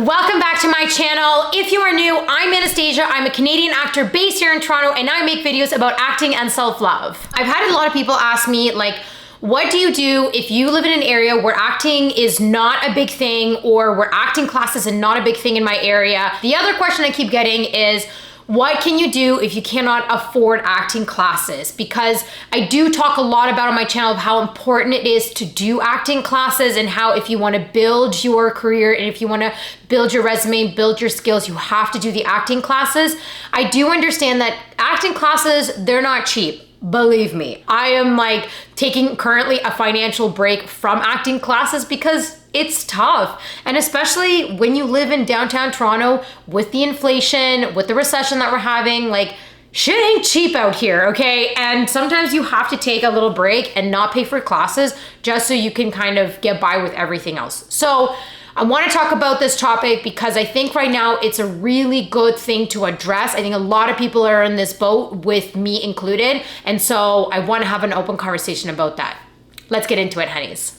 welcome back to my channel. If you are new, I'm Anastasia. I'm a Canadian actor based here in Toronto, and I make videos about acting and self-love. I've had a lot of people ask me, like, what do you do if you live in an area where acting is not a big thing, or where acting classes are not a big thing in my area? The other question I keep getting is, what can you do if you cannot afford acting classes? Because I do talk a lot about on my channel of how important it is to do acting classes, and how if you want to build your career and if you want to build your resume, build your skills, you have to do the acting classes. I do understand that acting classes, they're not cheap. Believe me, I am like taking currently a financial break from acting classes because it's tough. And especially when you live in downtown Toronto with the inflation, with the recession that we're having, like, shit ain't cheap out here, okay? And sometimes you have to take a little break and not pay for classes just so you can kind of get by with everything else. So I want to talk about this topic because I think right now it's a really good thing to address. I think a lot of people are in this boat, with me included. And so I want to have an open conversation about that. Let's get into it, honeys.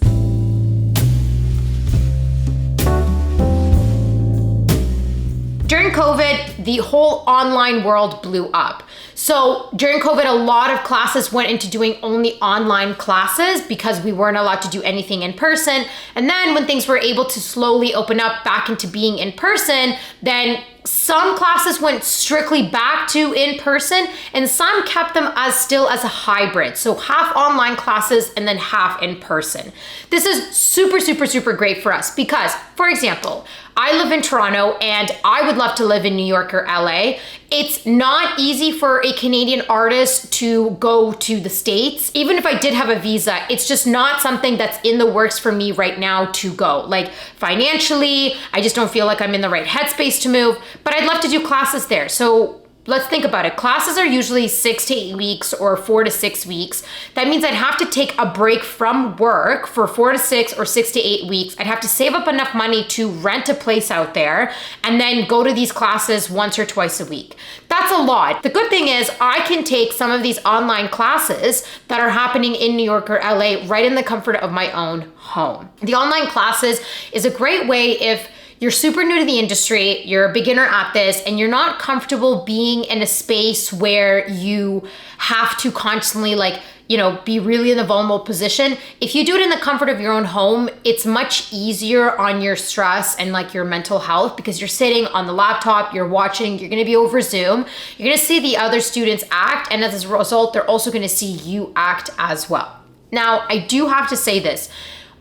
During COVID, the whole online world blew up. So during COVID, a lot of classes went into doing only online classes because we weren't allowed to do anything in person. And then when things were able to slowly open up back into being in person, then some classes went strictly back to in person, and some kept them as still as a hybrid. So half online classes and then half in person. This is super, super, super great for us because, for example, I live in Toronto and I would love to live in New York or LA. It's not easy for a Canadian artist to go to the States. Even if I did have a visa, it's just not something that's in the works for me right now to go. Like, financially, I just don't feel like I'm in the right headspace to move, but I'd love to do classes there. So let's think about it. Classes are usually 6 to 8 weeks or 4 to 6 weeks. That means I'd have to take a break from work for 4 to 6 or 6 to 8 weeks. I'd have to save up enough money to rent a place out there and then go to these classes once or twice a week. That's a lot. The good thing is I can take some of these online classes that are happening in New York or LA right in the comfort of my own home. The online classes is a great way if you're super new to the industry, you're a beginner at this, and you're not comfortable being in a space where you have to constantly, like, you know, be really in a vulnerable position. If you do it in the comfort of your own home, it's much easier on your stress and like your mental health, because you're sitting on the laptop, you're watching, you're gonna be over Zoom, you're gonna see the other students act, and as a result, they're also gonna see you act as well. Now, I do have to say this.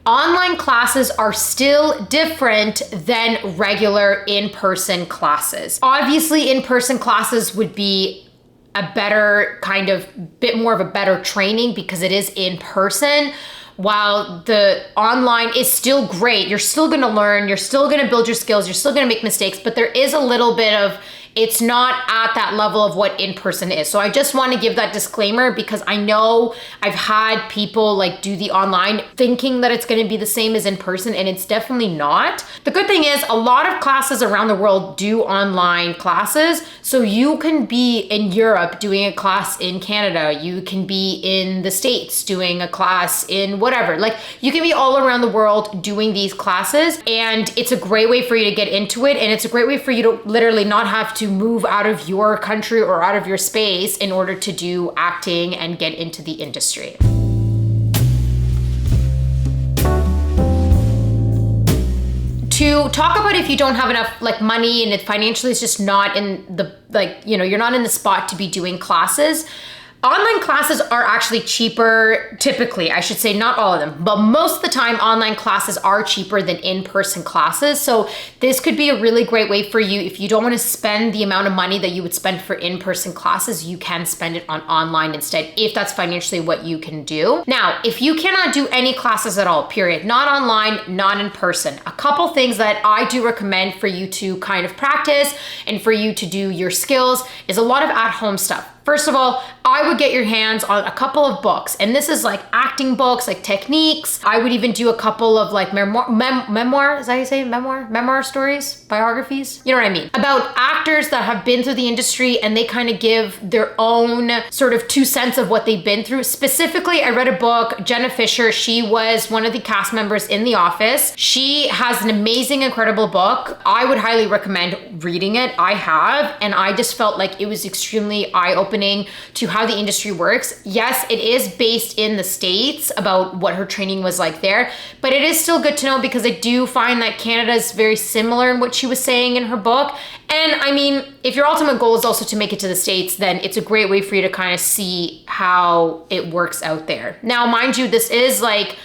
Online classes are still different than regular in-person classes. Obviously, in-person classes would be a better kind of bit more of a better training because it is in person, while the online is still great. You're still gonna learn, you're still gonna build your skills, you're still gonna make mistakes, but there is a little bit of, it's not at that level of what in-person is. So I just want to give that disclaimer because I know I've had people like do the online thinking that it's going to be the same as in person, and it's definitely not. The good thing is a lot of classes around the world do online classes. So you can be in Europe doing a class in Canada. You can be in the States doing a class in whatever. Like, you can be all around the world doing these classes, and it's a great way for you to get into it. And it's a great way for you to literally not have to move out of your country or out of your space in order to do acting and get into the industry. To talk about if you don't have enough like money and it financially is just not in the, like, you know, you're not in the spot to be doing classes. Online classes are actually cheaper, typically, I should say, not all of them, but most of the time online classes are cheaper than in-person classes. So this could be a really great way for you. If you don't want to spend the amount of money that you would spend for in-person classes, you can spend it on online instead, if that's financially what you can do. Now, if you cannot do any classes at all, period, not online, not in person, a couple things that I do recommend for you to kind of practice and for you to do your skills is a lot of at-home stuff. First of all, I would get your hands on a couple of books, and this is like acting books, like techniques. I would even do a couple of like memoir, is that how you say memoir? Memoir stories, biographies, you know what I mean? About actors that have been through the industry and they kind of give their own sort of 2 cents of what they've been through. Specifically, I read a book, Jenna Fisher, she was one of the cast members in The Office. She has an amazing, incredible book. I would highly recommend reading it. I have, and I just felt like it was extremely eye-opening to how the industry works. Yes, it is based in the States about what her training was like there, but it is still good to know because I do find that Canada is very similar in what she was saying in her book. And I mean, if your ultimate goal is also to make it to the States, then it's a great way for you to kind of see how it works out there. Now, mind you, this is like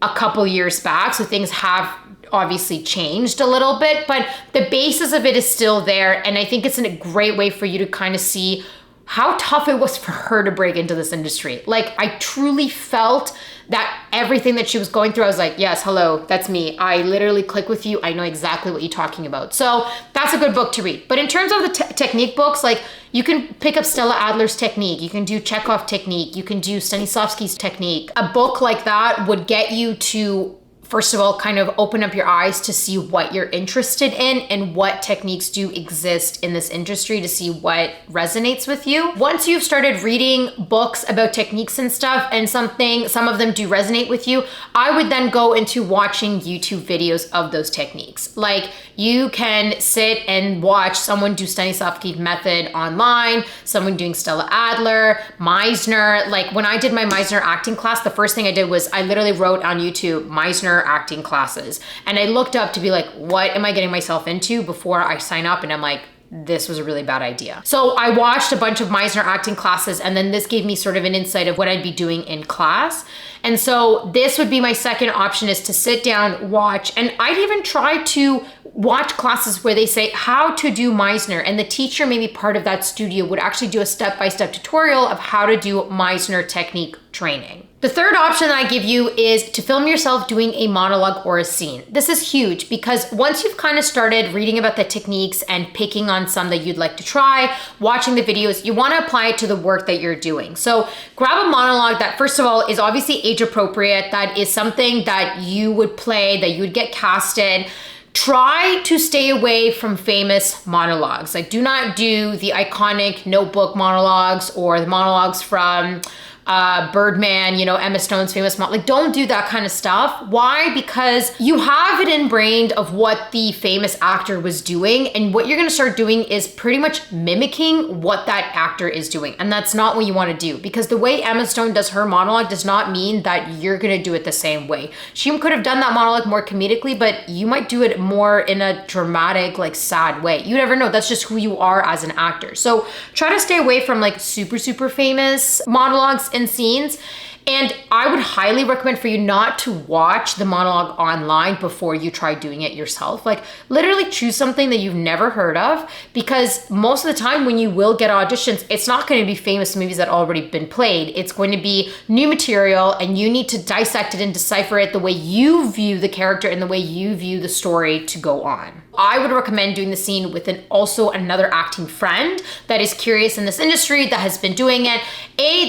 a couple years back, so things have obviously changed a little bit, but the basis of it is still there. And I think it's a great way for you to kind of see how tough it was for her to break into this industry. Like, I truly felt that everything that she was going through, I was like, yes, hello, that's me. I literally click with you. I know exactly what you're talking about. So that's a good book to read. But in terms of the technique books, like you can pick up Stella Adler's technique. You can do Chekhov technique. You can do Stanislavski's technique. A book like that would get you to, first of all, kind of open up your eyes to see what you're interested in and what techniques do exist in this industry to see what resonates with you. Once you've started reading books about techniques and stuff and some of them do resonate with you, I would then go into watching YouTube videos of those techniques. Like you can sit and watch someone do Stanislavski method online, someone doing Stella Adler, Meisner. Like when I did my Meisner acting class, the first thing I did was I literally wrote on YouTube Meisner acting classes. And I looked up to be like, what am I getting myself into before I sign up? And I'm like, this was a really bad idea. So I watched a bunch of Meisner acting classes, and then this gave me sort of an insight of what I'd be doing in class. And so this would be my second option, is to sit down, watch, and I'd even try to watch classes where they say how to do Meisner, and the teacher, maybe part of that studio, would actually do a step-by-step tutorial of how to do Meisner technique training. The third option that I give you is to film yourself doing a monologue or a scene. This is huge because once you've kind of started reading about the techniques and picking on some that you'd like to try, watching the videos, you want to apply it to the work that you're doing. So grab a monologue that, first of all, is obviously age appropriate, that is something that you would play, that you would get casted. Try to stay away from famous monologues. Like, do not do the iconic Notebook monologues or the monologues from Birdman, you know, Emma Stone's famous like, don't do that kind of stuff. Why? Because you have it ingrained of what the famous actor was doing, and what you're going to start doing is pretty much mimicking what that actor is doing, and that's not what you want to do, because the way Emma Stone does her monologue does not mean that you're going to do it the same way. She could have done that monologue more comedically, but you might do it more in a dramatic, like sad way. You never know. That's just who you are as an actor. So try to stay away from like super famous monologues and scenes. And I would highly recommend for you not to watch the monologue online before you try doing it yourself. Like, literally choose something that you've never heard of, because most of the time when you will get auditions, it's not going to be famous movies that already been played. It's going to be new material, and you need to dissect it and decipher it the way you view the character and the way you view the story to go on. I would recommend doing the scene with also another acting friend that is curious in this industry, that has been doing it.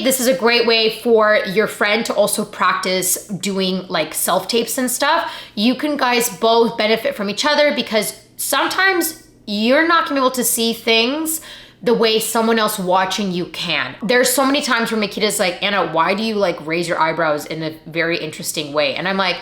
This is a great way for your friend to also practice doing like self-tapes and stuff. You can guys both benefit from each other, because sometimes you're not gonna be able to see things the way someone else watching you can. There's so many times where Makita's like, Anna, why do you like raise your eyebrows in a very interesting way? And I'm like,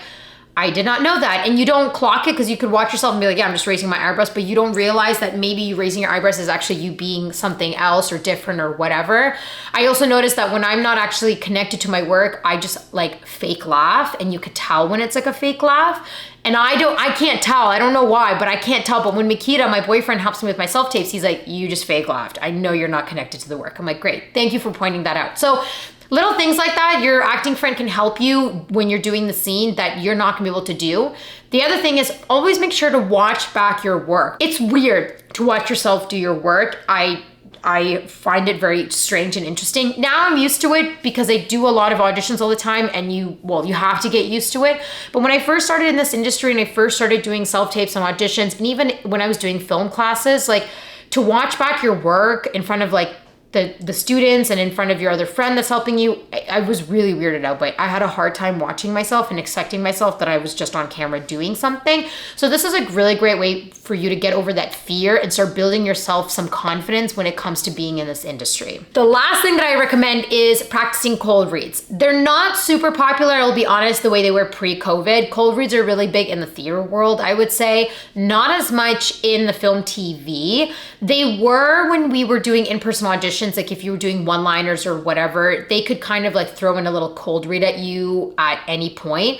I did not know that. And you don't clock it, because you could watch yourself and be like, yeah, I'm just raising my eyebrows, but you don't realize that maybe you raising your eyebrows is actually you being something else or different or whatever. I also noticed that when I'm not actually connected to my work, I just like fake laugh, and you could tell when it's like a fake laugh. And I can't tell. I don't know why, but I can't tell. But when Makita, my boyfriend, helps me with my self-tapes, he's like, you just fake laughed. I know you're not connected to the work. I'm like, great. Thank you for pointing that out. So little things like that, your acting friend can help you when you're doing the scene that you're not gonna be able to do. The other thing is, always make sure to watch back your work. It's weird to watch yourself do your work. I find it very strange and interesting. Now I'm used to it because I do a lot of auditions all the time, and you have to get used to it. But when I first started in this industry and I first started doing self-tapes and auditions, and even when I was doing film classes, like to watch back your work in front of like the students and in front of your other friend that's helping you. I was really weirded out by it. I had a hard time watching myself and accepting myself that I was just on camera doing something. So this is a really great way for you to get over that fear and start building yourself some confidence when it comes to being in this industry. The last thing that I recommend is practicing cold reads. They're not super popular, I'll be honest, the way they were pre-COVID. Cold reads are really big in the theater world, I would say. Not as much in the film TV. They were when we were doing in-person auditions, like if you were doing one-liners or whatever, they could kind of like throw in a little cold read at you at any point.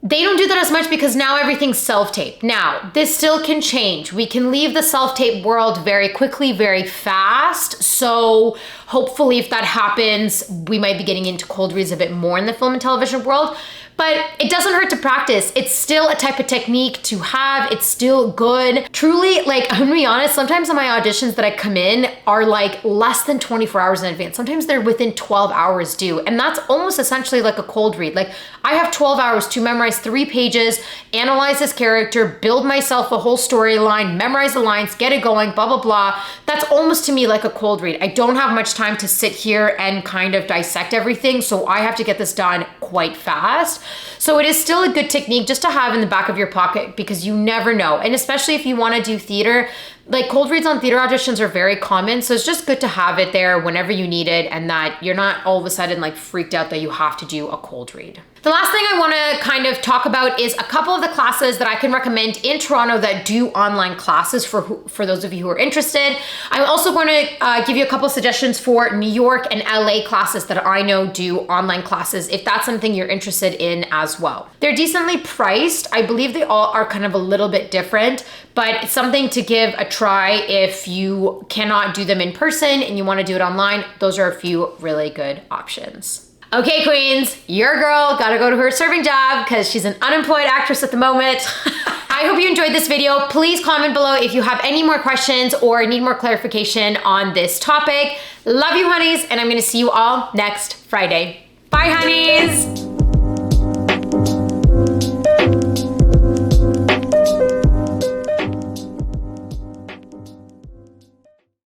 They don't do that as much because now everything's self-tape. Now, this still can change. We can leave the self-tape world very quickly, very fast. So hopefully if that happens, we might be getting into cold reads a bit more in the film and television world. But it doesn't hurt to practice. It's still a type of technique to have. It's still good. Truly, like, I'm gonna be honest, sometimes my auditions that I come in are like less than 24 hours in advance. Sometimes they're within 12 hours due. And that's almost essentially like a cold read. Like, I have 12 hours to memorize 3 pages, analyze this character, build myself a whole storyline, memorize the lines, get it going, blah, blah, blah. That's almost to me like a cold read. I don't have much time to sit here and kind of dissect everything. So I have to get this done quite fast. So it is still a good technique just to have in the back of your pocket because you never know. And especially if you want to do theater, like cold reads on theater auditions are very common. So it's just good to have it there whenever you need it and that you're not all of a sudden like freaked out that you have to do a cold read. The last thing I want to kind of talk about is a couple of the classes that I can recommend in Toronto that do online classes for those of you who are interested. I'm also going to give you a couple suggestions for New York and LA classes that I know do online classes if that's something you're interested in as well. They're decently priced. I believe they all are kind of a little bit different, but it's something to give a try if you cannot do them in person and you want to do it online. Those are a few really good options. Okay, queens, your girl gotta go to her serving job because she's an unemployed actress at the moment. I hope you enjoyed this video. Please comment below if you have any more questions or need more clarification on this topic. Love you, honeys, and I'm gonna see you all next Friday. Bye, honeys.